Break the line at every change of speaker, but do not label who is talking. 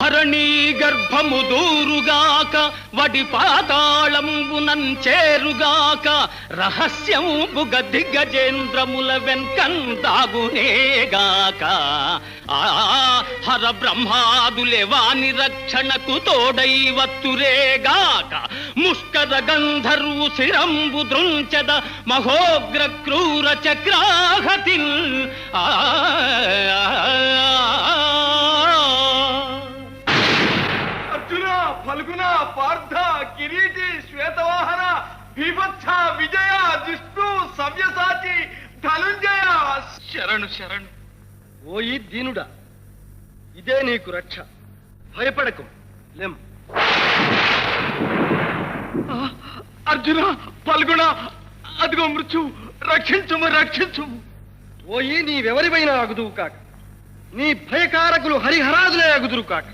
హరణీ గర్భము దూరుగాక వడి పాతాళంబునం చేరుగాక రహస్యంబుగ దిగ్గజేంద్రముల వెంకందాగునేగాక హర బ్రహ్మాదులే వాని రక్షణకు తోడై వత్తురేగాక ముష్కర గంధర్వు శిరంబు దృంచద మహోగ్ర క్రూర చక్రాహతిల్
అర్జున ఫల్గుణ పార్థ కిరీటి శ్వేతవాహన భీభత్స విజయ జిష్ణు సవ్యసాచి ధనుంజయ శరణు శరణు.
ఓయి దీనుడా, ఇదే నీకు రక్ష. భయపడకు, లెం.
అర్జున ఫల్గుణ అదిగో మృత్యు, రక్షించుము రక్షించుము.
ఓయి నీవెవరివైనా అగుదువు కాక, నీ భయకారకులు హరిహరాదులే అగుదురు కాక.